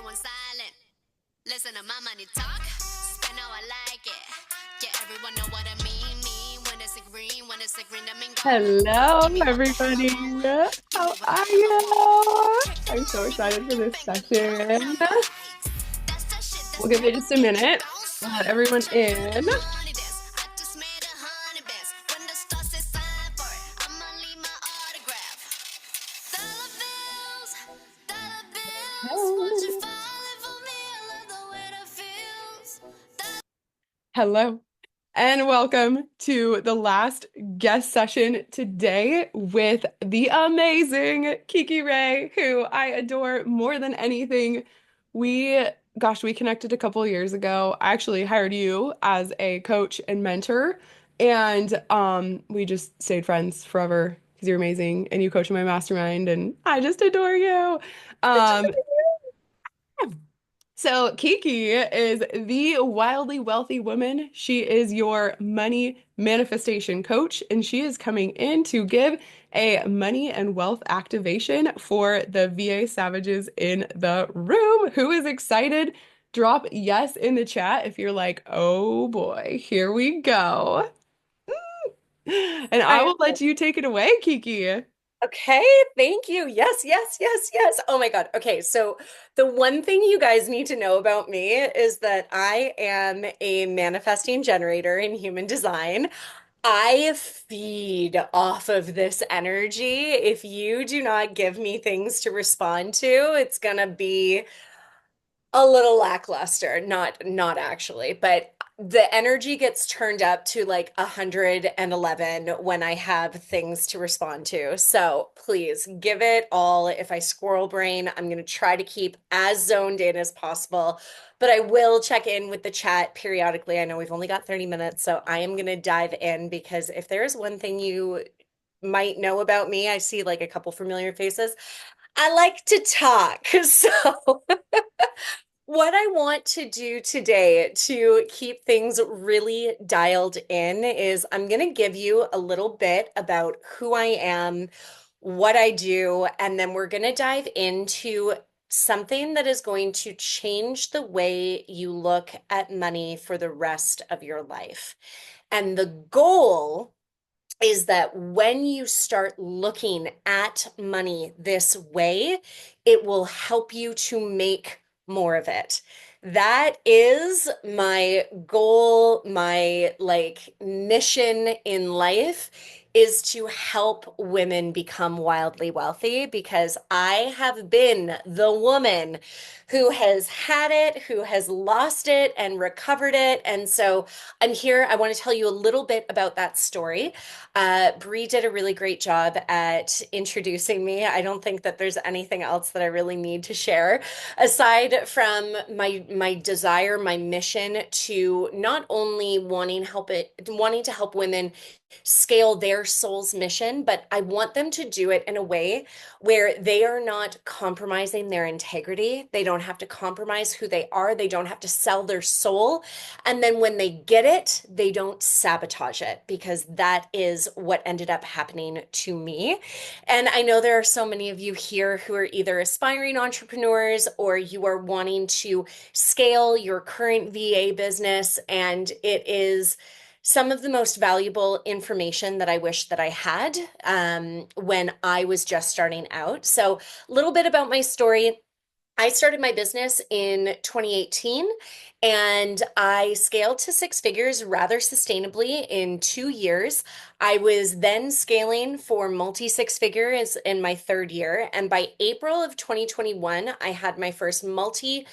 going silent. Listen to my money talk. Spend how I like it. Yeah, everyone know what I mean. Me when it's a green, when it's a green, I mean gold. Hello, Give me whatever I everybody. want. Give me How are whatever I want. you? Check the I'm so money, make excited for me this bank account session. numbers. That's that shit We'll that's give it never just a getting minute. bounce We'll let out. everyone Check out the in. money dance. I just made 100 bands. When the star says sign for it, I'ma leave my autograph. Dollar bills, dollar bills. Won't you Hello. falling for me? I love the way that feels. Hello, and welcome to the last guest session today with the amazing Kiki Ray, who I adore more than anything. We connected a couple of years ago. I actually hired you as a coach and mentor, and we just stayed friends forever because you're amazing and you coach in my mastermind, and I just adore you. Um, so Kiki is the wildly wealthy woman. She is your money manifestation coach, and she is coming in to give a money and wealth activation for the VA Savages in the room. Who is excited? Drop yes in the chat if you're like, oh boy, here we go. And I I will let you take it away, Kiki. okay, thank you. Yes, yes, yes, yes. Oh my God. Okay, so the one thing you guys need to know about me is that I am a manifesting generator in human design. I feed off of this energy. If you do not give me things to respond to, it's gonna be a little lackluster, not actually, but the energy gets turned up to like 111 when I have things to respond to. So please give it all. If I squirrel brain, I'm going to try to keep as zoned in as possible, but I will check in with the chat periodically. I know we've only got 30 minutes, so I am going to dive in because if there's one thing you might know about me, I see like a couple familiar faces. I like to talk. So what I want to do today to keep things really dialed in is I'm going to give you a little bit about who I am, what I do, and then we're going to dive into something that is going to change the way you look at money for the rest of your life. And the goal is that when you start looking at money this way, it will help you to make more of it. That is my goal, my like mission in life is to help women become wildly wealthy because I have been the woman who has had it, who has lost it and recovered it. And so I'm here. I want to tell you a little bit about that story. Bree did a really great job at introducing me. I don't think that there's anything else that I really need to share aside from my desire, my mission to not only wanting to help women scale their soul's mission, but I want them to do it in a way where they are not compromising their integrity. They don't have to compromise who they are. They don't have to sell their soul. And then when they get it, they don't sabotage it because that is what ended up happening to me. And I know there are so many of you here who are either aspiring entrepreneurs or you are wanting to scale your current VA business, and it is some of the most valuable information that I wish that I had when I was just starting out. So, a little bit about my story. I started my business in 2018 and I scaled to six figures rather sustainably in 2 years. I was then scaling for multi six figures in my third year. And by April of 2021, I had my first multi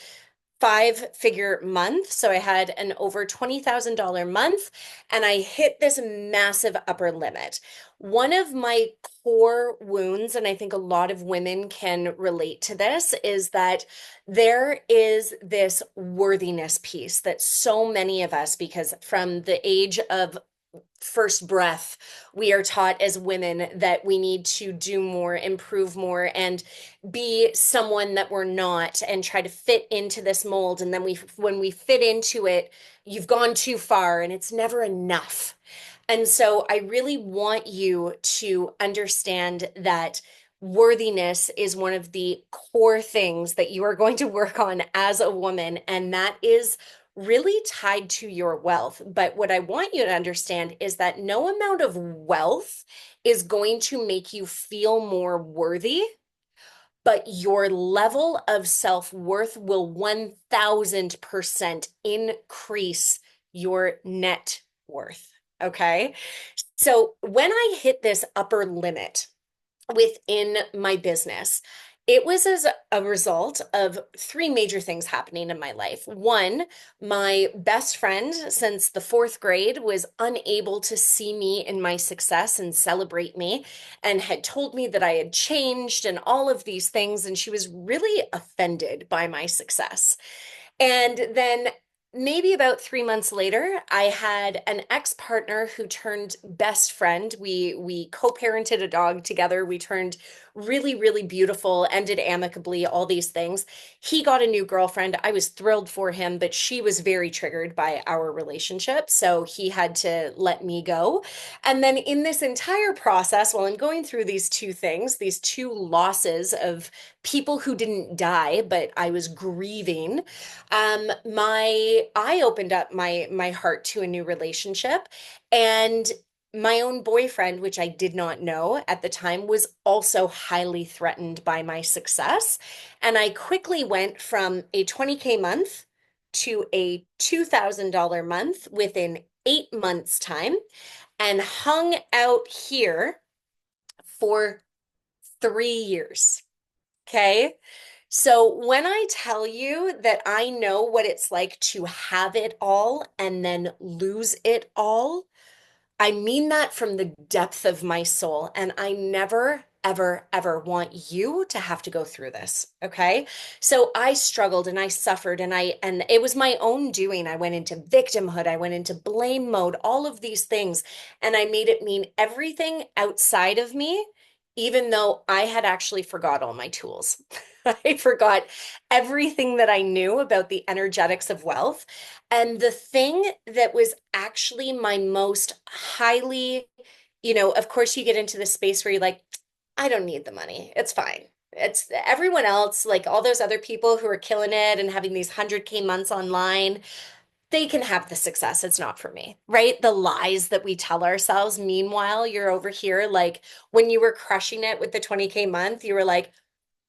five-figure month. So I had an over $20,000 month and I hit this massive upper limit. One of my core wounds, and I think a lot of women can relate to this, is that there is this worthiness piece that so many of us, because from the age of first breath, we are taught as women that we need to do more, improve more, and be someone that we're not and try to fit into this mold. And then when we fit into it, you've gone too far and it's never enough. And so I really want you to understand that worthiness is one of the core things that you are going to work on as a woman, and that is really tied to your wealth. But what I want you to understand is that no amount of wealth is going to make you feel more worthy, but your level of self-worth will 1000% increase your net worth. Okay. So when I hit this upper limit within my business, it was as a result of three major things happening in my life. One, my best friend since the fourth grade was unable to see me in my success and celebrate me, and had told me that I had changed and all of these things. And she was really offended by my success. And then maybe about 3 months later, I had an ex-partner who turned best friend. We co-parented a dog together. We turned really, really beautiful, ended amicably, all these things. He got a new girlfriend. I was thrilled for him, but she was very triggered by our relationship. So he had to let me go. And then in this entire process, while I'm going through these two things, these two losses of people who didn't die, but I was grieving, my I opened up my heart to a new relationship, and my own boyfriend, which I did not know at the time, was also highly threatened by my success. And I quickly went from a 20K month to a $2,000 month within 8 months' time, and hung out here for 3 years. Okay. So when I tell you that I know what it's like to have it all and then lose it all, I mean that from the depth of my soul. And I never, ever, ever want you to have to go through this. Okay. So I struggled and I suffered, and it was my own doing. I went into victimhood. I went into blame mode, all of these things. And I made it mean everything outside of me, even though I had actually forgot all my tools. I forgot everything that I knew about the energetics of wealth. And the thing that was actually my most highly, of course, you get into the space where you're like, I don't need the money. It's fine. It's everyone else, like all those other people who are killing it and having these 100K months online, they can have the success. It's not for me, right? The lies that we tell ourselves. Meanwhile, you're over here, like when you were crushing it with the 20K month, you were like,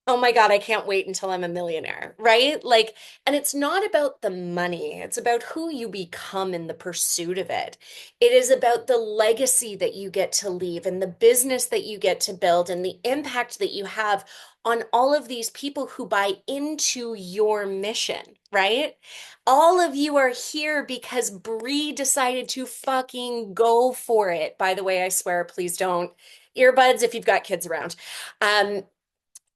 oh my God, I can't wait until I'm a millionaire, right? Like, and it's not about the money. It's about who you become in the pursuit of it. It is about the legacy that you get to leave and the business that you get to build and the impact that you have on all of these people who buy into your mission, right? All of you are here because Bree decided to fucking go for it. By the way, I swear, please don't earbuds if you've got kids around. Um,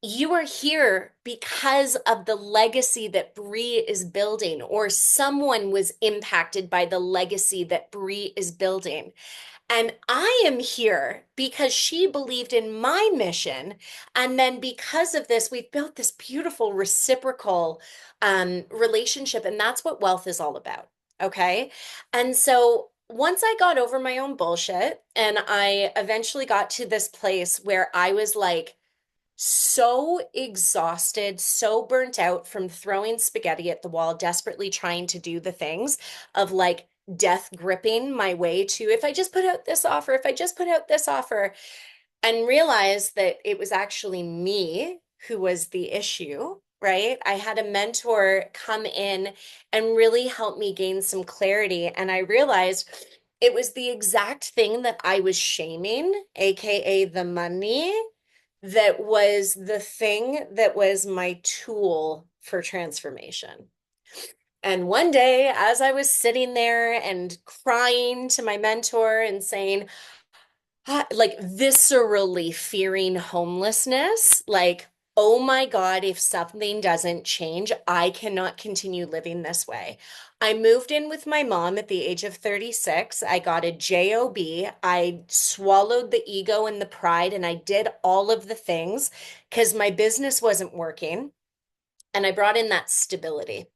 you are here because of the legacy that Bree is building, or someone was impacted by the legacy that Bree is building. And I am here because she believed in my mission. And then because of this, we've built this beautiful reciprocal relationship. And that's what wealth is all about. Okay. And so once I got over my own bullshit and I eventually got to this place where I was like, so exhausted, so burnt out from throwing spaghetti at the wall, desperately trying to do the things of like death gripping my way to, if I just put out this offer, if I just put out this offer, and realized that it was actually me who was the issue, right? I had a mentor come in and really help me gain some clarity. And I realized it was the exact thing that I was shaming, AKA the money, that was the thing that was my tool for transformation. And one day, as I was sitting there and crying to my mentor and saying, like viscerally fearing homelessness, like, oh my God, if something doesn't change, I cannot continue living this way. I moved in with my mom at the age of 36. I got a job. I swallowed the ego and the pride, and I did all of the things because my business wasn't working. And I brought in that stability.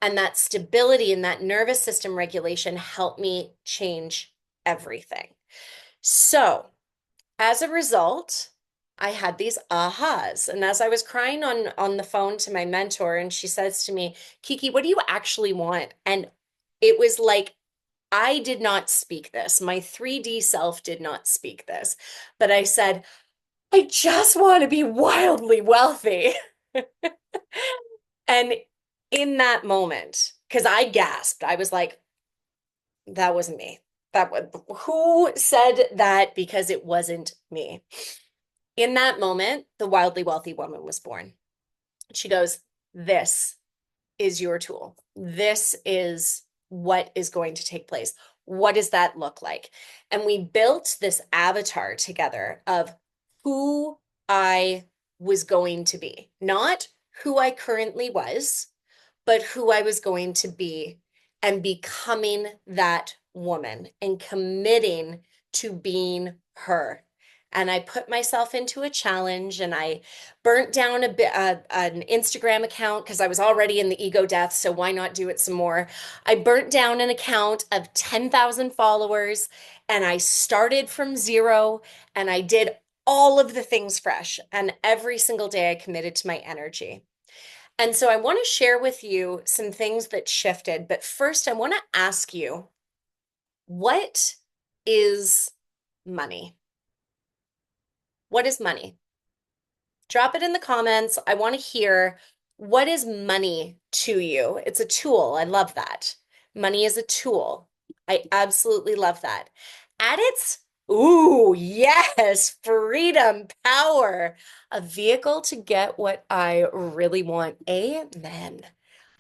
And that stability and that nervous system regulation helped me change everything. So, as a result, I had these ahas. And as I was crying on the phone to my mentor, and she says to me, Kiki, what do you actually want? And it was like I did not speak this. My 3D self did not speak this. But I said, I just want to be wildly wealthy. And in that moment, because I gasped, I was like, that wasn't me. That was who said that because it wasn't me. In that moment, the wildly wealthy woman was born. She goes, this is your tool. This is what is going to take place. What does that look like? And we built this avatar together of who I was going to be, not who I currently was, but who I was going to be and becoming that woman and committing to being her. And I put myself into a challenge and I burnt down an Instagram account because I was already in the ego death. So why not do it some more? I burnt down an account of 10,000 followers and I started from zero and I did all of the things fresh. And every single day I committed to my energy. And so I want to share with you some things that shifted. But first, I want to ask you, what is money? What is money? Drop it in the comments. I want to hear, what is money to you? It's a tool. I love that. Money is a tool. I absolutely love that. At its, ooh, yes, freedom, power, a vehicle to get what I really want. Amen.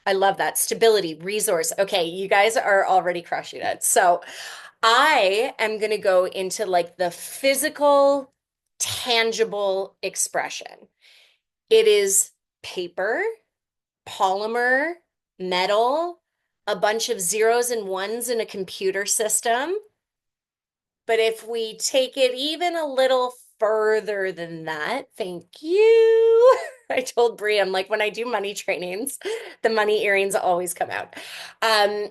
I love that. Stability, resource. Okay, you guys are already crushing it. So I am going to go into like the physical, tangible expression. It is paper, polymer, metal, a bunch of zeros and ones in a computer system. But if we take it even a little further than that, thank you. I told Brie, I'm like, when I do money trainings, the money earrings always come out. Um,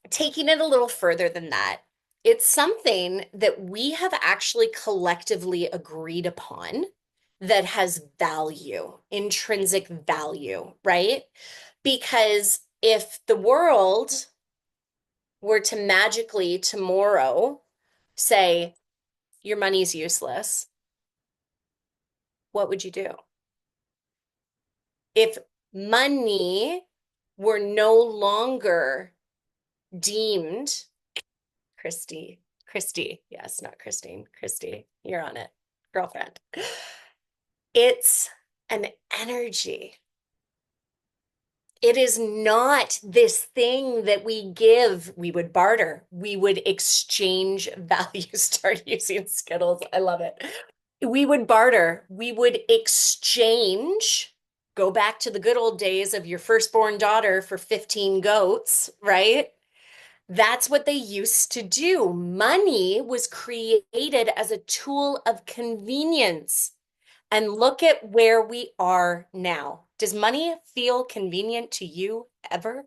Taking it a little further than that, it's something that we have actually collectively agreed upon that has value, intrinsic value, right? Because if the world were to magically tomorrow say, your money's useless, what would you do? If money were no longer deemed, Christy, yes, not Christine, Christy, you're on it, girlfriend. It's an energy. It is not this thing that we give. We would barter. We would exchange value. Start using Skittles. I love it. We would barter. We would exchange. Go back to the good old days of your firstborn daughter for 15 goats, right? That's what they used to do. Money was created as a tool of convenience. And look at where we are now. Does money feel convenient to you ever?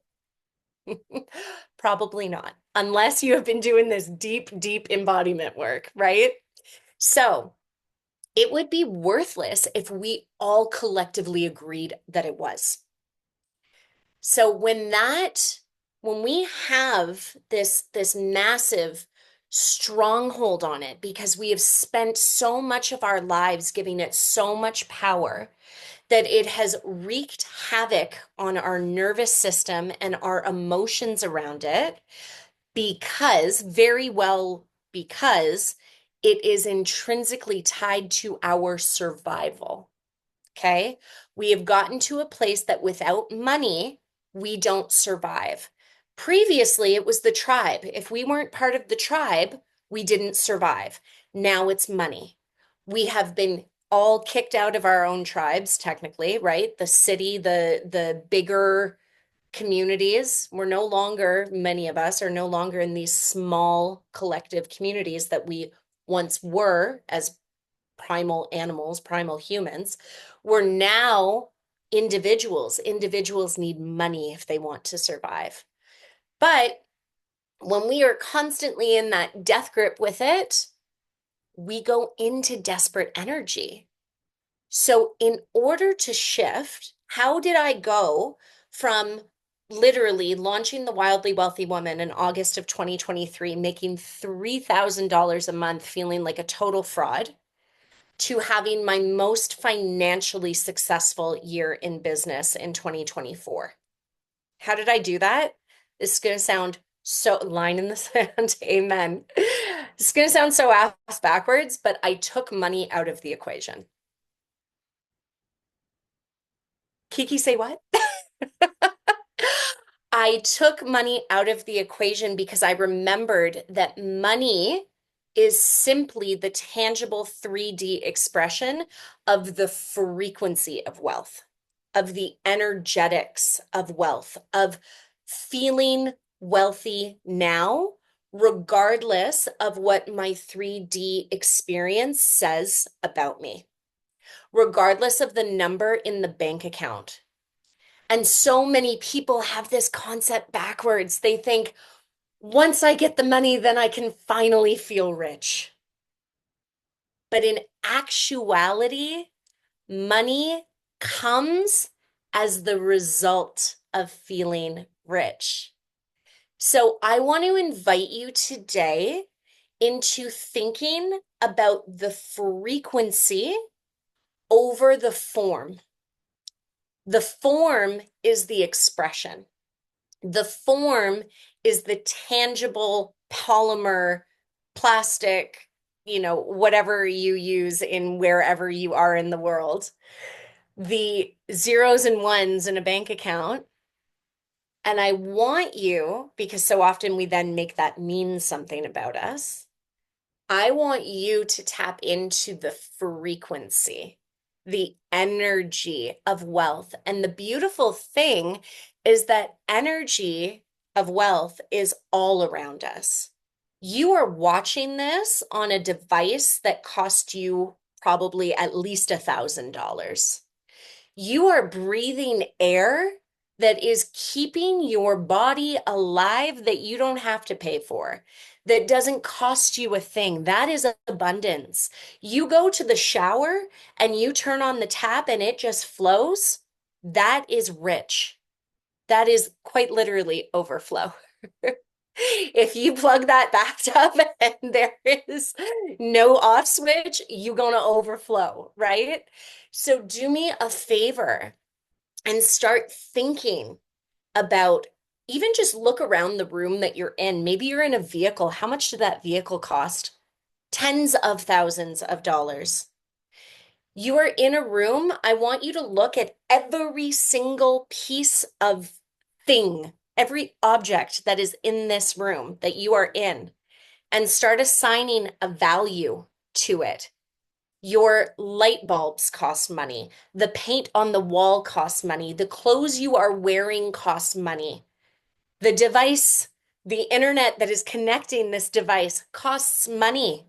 Probably not, unless you have been doing this deep, deep embodiment work, right? So it would be worthless if we all collectively agreed that it was. So when we have this massive stronghold on it because we have spent so much of our lives giving it so much power that it has wreaked havoc on our nervous system and our emotions around it because, very well, because it is intrinsically tied to our survival. Okay. We have gotten to a place that without money, we don't survive. Previously, it was the tribe. If we weren't part of the tribe, we didn't survive. Now it's money. We have been all kicked out of our own tribes, technically, right? The city, the bigger communities. We're no longer, many of us are no longer in these small collective communities that we once were as primal animals, primal humans. We're now individuals. Individuals need money if they want to survive. But when we are constantly in that death grip with it, we go into desperate energy. So, in order to shift, how did I go from literally launching the Wildly Wealthy Woman in August of 2023, making $3,000 a month, feeling like a total fraud, to having my most financially successful year in business in 2024? How did I do that? This is going to sound so line in the sand. Amen. This is going to sound so ass backwards, but I took money out of the equation. Kiki, say what? I took money out of the equation because I remembered that money is simply the tangible 3D expression of the frequency of wealth, of the energetics of wealth, of feeling wealthy now, regardless of what my 3D experience says about me, regardless of the number in the bank account. And so many people have this concept backwards. They think, once I get the money, then I can finally feel rich. But in actuality, money comes as the result of feeling rich. So I want to invite you today into thinking about the frequency over the form. The form is the expression. The form is the tangible polymer, plastic, whatever you use in wherever you are in the world. The zeros and ones in a bank account. And I want you, because so often we then make that mean something about us, I want you to tap into the frequency, the energy of wealth. And the beautiful thing is that energy of wealth is all around us. You are watching this on a device that cost you probably at least $1,000. You are breathing air that is keeping your body alive that you don't have to pay for, that doesn't cost you a thing. That is abundance. You go to the shower and you turn on the tap and it just flows. That is rich. That is quite literally overflow. If you plug that bathtub and there is no off switch, you're going to overflow, right? So do me a favor and start thinking about, even just look around the room that you're in. Maybe you're in a vehicle. How much did that vehicle cost? Tens of thousands of dollars. You are in a room. I want you to look at every single piece of thing, every object that is in this room that you are in, and start assigning a value to it. Your light bulbs cost money. The paint on the wall costs money. The clothes you are wearing cost money. The device, the internet that is connecting this device costs money.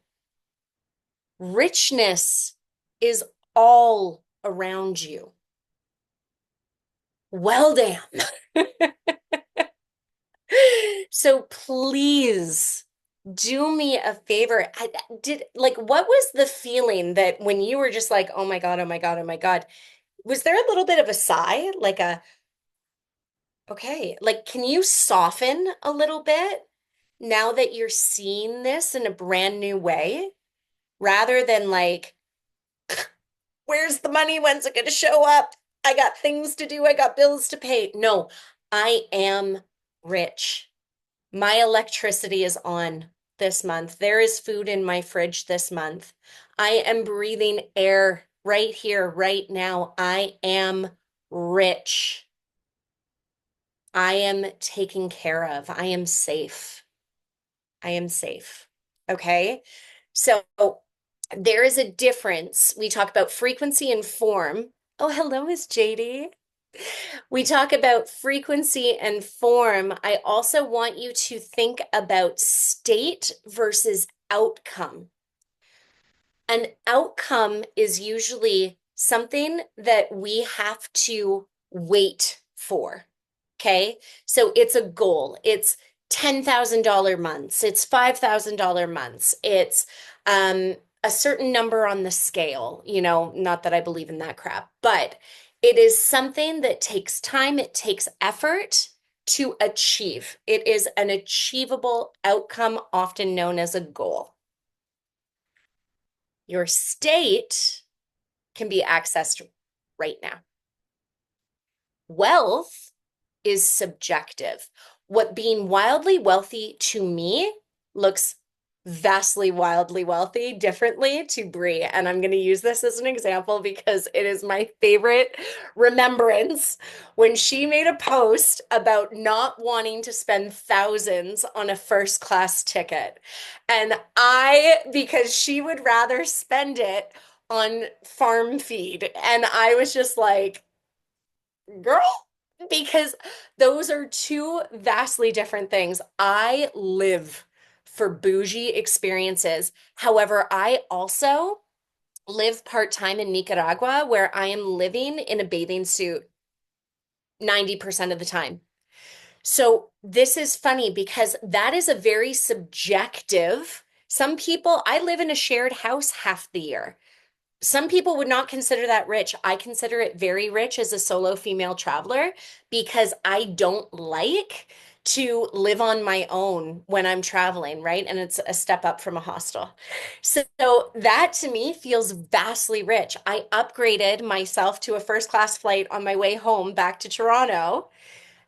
Richness is all around you. Well, damn. So please do me a favor. What was the feeling that when you were just like, oh my God, oh my God, oh my God, was there a little bit of a sigh? Okay, can you soften a little bit now that you're seeing this in a brand new way, rather than where's the money? When's it going to show up? I got things to do. I got bills to pay. No, I am rich. My electricity is on this month. There is food in my fridge this month. I am breathing air right here, right now. I am rich. I am taken care of. I am safe. I am safe. Okay. So there is a difference. We talk about frequency and form. Oh, hello, Miss JD. We talk about frequency and form. I also want you to think about state versus outcome. An outcome is usually something that we have to wait for. Okay. So it's a goal. It's $10,000 months. It's $5,000 months. It's a certain number on the scale, not that I believe in that crap, but it is something that takes time, it takes effort to achieve. It is an achievable outcome, often known as a goal. Your state can be accessed right now. Wealth is subjective. What being wildly wealthy to me looks vastly wildly wealthy differently to Brie. And I'm going to use this as an example because it is my favorite remembrance when she made a post about not wanting to spend thousands on a first class ticket. Because she would rather spend it on farm feed. And I was just like, girl, because those are two vastly different things. I live for bougie experiences. However, I also live part-time in Nicaragua where I am living in a bathing suit 90% of the time. So this is funny because that is a very subjective. Some people, I live in a shared house half the year. Some people would not consider that rich. I consider it very rich as a solo female traveler because I don't like to live on my own when I'm traveling, right? And it's a step up from a hostel. So that to me feels vastly rich. I upgraded myself to a first class flight on my way home back to Toronto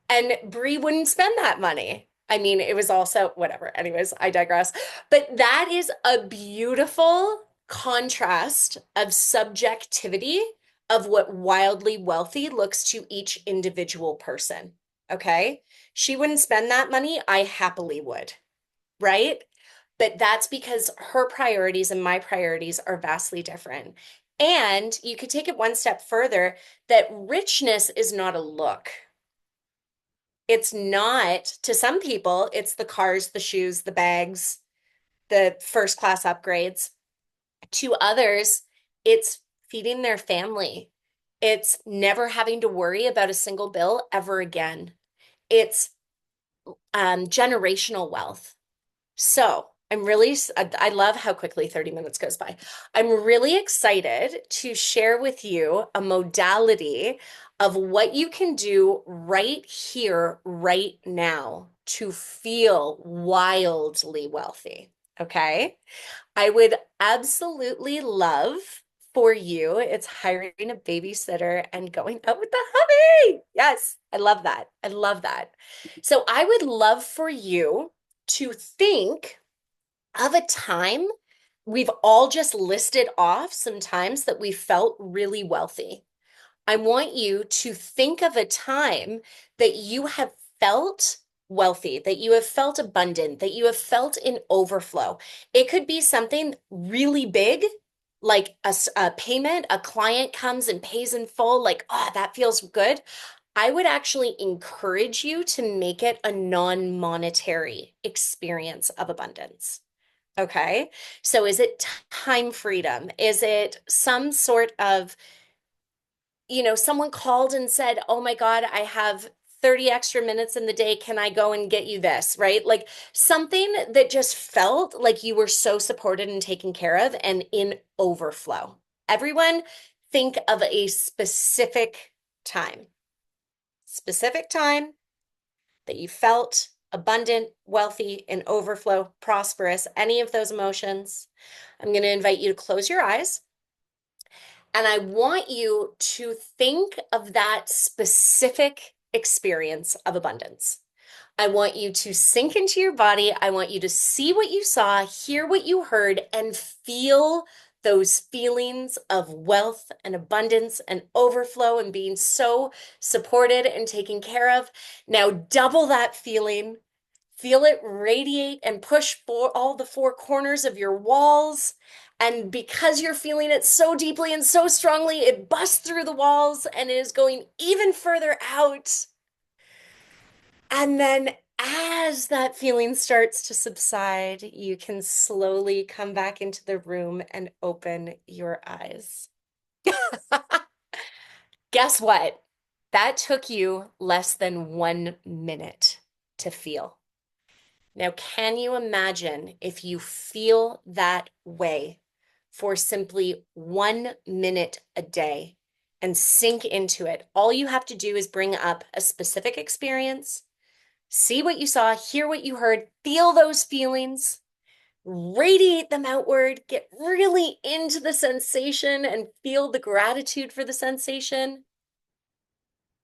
and Brie wouldn't spend that money. I mean, it was also whatever. Anyways, I digress. But that is a beautiful contrast of subjectivity of what wildly wealthy looks to each individual person. Okay. She wouldn't spend that money. I happily would. Right. But that's because her priorities and my priorities are vastly different. And you could take it one step further that richness is not a look. It's not, to some people, it's the cars, the shoes, the bags, the first class upgrades. To others, it's feeding their family. It's never having to worry about a single bill ever again. It's generational wealth. So I love how quickly 30 minutes goes by. I'm really excited to share with you a modality of what you can do right here, right now to feel wildly wealthy. Okay. I would absolutely love for you. It's hiring a babysitter and going out with the hubby. Yes, I love that. I love that. So I would love for you to think of a time we've all just listed off some times that we felt really wealthy. I want you to think of a time that you have felt wealthy, that you have felt abundant, that you have felt in overflow. It could be something really big, like a payment, a client comes and pays in full, like, oh, that feels good. I would actually encourage you to make it a non-monetary experience of abundance. Okay. So is it time freedom? Is it some sort of, someone called and said, "Oh my God, I have 30 extra minutes in the day. Can I go and get you this?" Right? Like something that just felt like you were so supported and taken care of and in overflow. Everyone think of a specific time that you felt abundant, wealthy, in overflow, prosperous, any of those emotions. I'm going to invite you to close your eyes. And I want you to think of that specific experience of abundance. I want you to sink into your body. I want you to see what you saw, hear what you heard, and feel those feelings of wealth and abundance and overflow and being so supported and taken care of. Now, double that feeling. Feel it radiate and push for all the four corners of your walls. And because you're feeling it so deeply and so strongly, it busts through the walls and it is going even further out. And then as that feeling starts to subside, you can slowly come back into the room and open your eyes. Guess what? That took you less than 1 minute to feel. Now, can you imagine if you feel that way for simply 1 minute a day and sink into it. All you have to do is bring up a specific experience, see what you saw, hear what you heard, feel those feelings, radiate them outward, get really into the sensation and feel the gratitude for the sensation,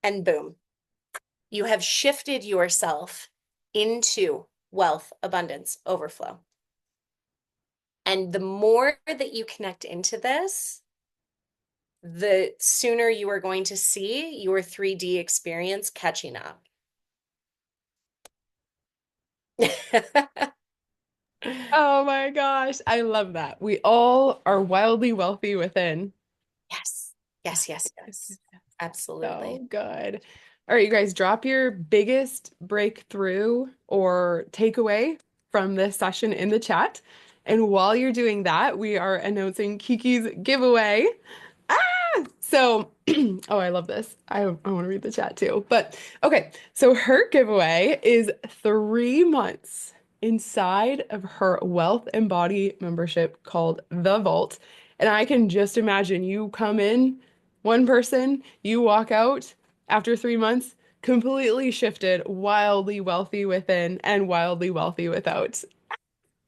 and boom, you have shifted yourself into wealth, abundance, overflow. And the more that you connect into this, the sooner you are going to see your 3D experience catching up. Oh my gosh, I love that. We all are wildly wealthy within. Yes, Yes, yes, yes, yes, yes. yes, yes. Absolutely. So good. All right, you guys, drop your biggest breakthrough or takeaway from this session in the chat. And while you're doing that, we are announcing Kiki's giveaway. So, oh, I love this. I want to read the chat too. But okay, so her giveaway is 3 months inside of her Wealth and Body membership called The Vault. And I can just imagine you come in, one person, you walk out after 3 months, completely shifted, wildly wealthy within and wildly wealthy without.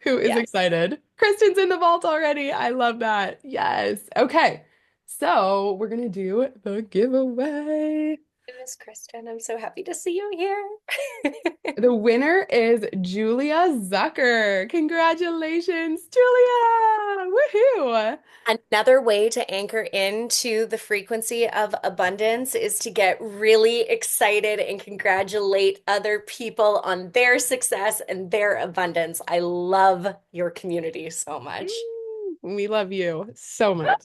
Who is Yes. excited? Kristen's in the vault already. I love that. Yes. Okay. So we're gonna do the giveaway. Miss Kristen, I'm so happy to see you here. The winner is Julia Zucker. Congratulations, Julia! Woohoo! Another way to anchor into the frequency of abundance is to get really excited and congratulate other people on their success and their abundance. I love your community so much. We love you so much.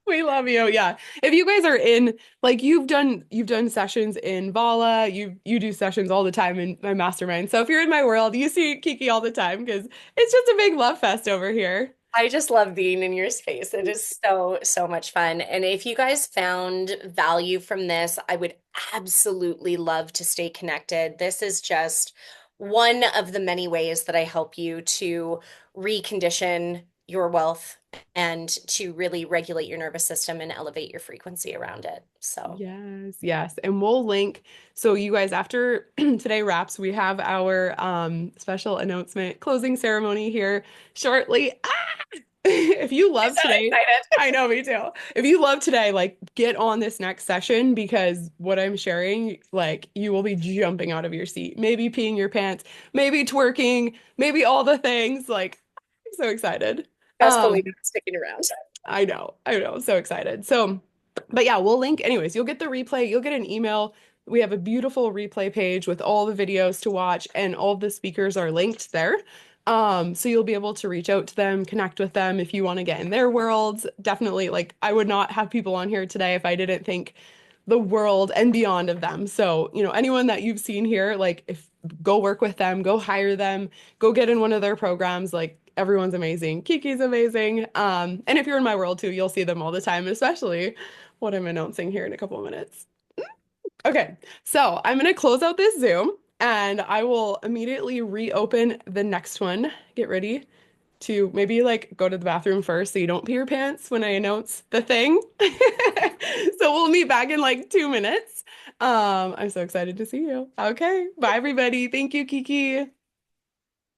We love you. Yeah. If you guys are in, like you've done sessions in Vala, you do sessions all the time in my mastermind. So if you're in my world, you see Kiki all the time because it's just a big love fest over here. I just love being in your space. It is so, so much fun. And if you guys found value from this, I would absolutely love to stay connected. This is just one of the many ways that I help you to recondition your wealth and to really regulate your nervous system and elevate your frequency around it. So, Yes, yes. And we'll link. So you guys, after today wraps, we have our special announcement closing ceremony here shortly. If you I'm love so today, excited. I know me too. If you love today, like get on this next session because what I'm sharing, like you will be jumping out of your seat, maybe peeing your pants, maybe twerking, maybe all the things. Like I'm so excited. Best believe Um, I'm sticking around. I know, so excited. So, but yeah, we'll link anyways. You'll get the replay, you'll get an email. We have a beautiful replay page with all the videos to watch, and all the speakers are linked there. So you'll be able to reach out to them, connect with them if you want to get in their worlds. Definitely, like I would not have people on here today if I didn't think the world and beyond of them. So, anyone that you've seen here, like if go work with them, go hire them, go get in one of their programs, like everyone's amazing. Kiki's amazing. And if you're in my world too, you'll see them all the time, especially what I'm announcing here in a couple of minutes. Okay, so I'm gonna close out this Zoom and I will immediately reopen the next one. Get ready to maybe like go to the bathroom first so you don't pee your pants when I announce the thing. So we'll meet back in like 2 minutes. I'm so excited to see you. Okay, bye everybody. Thank you, Kiki.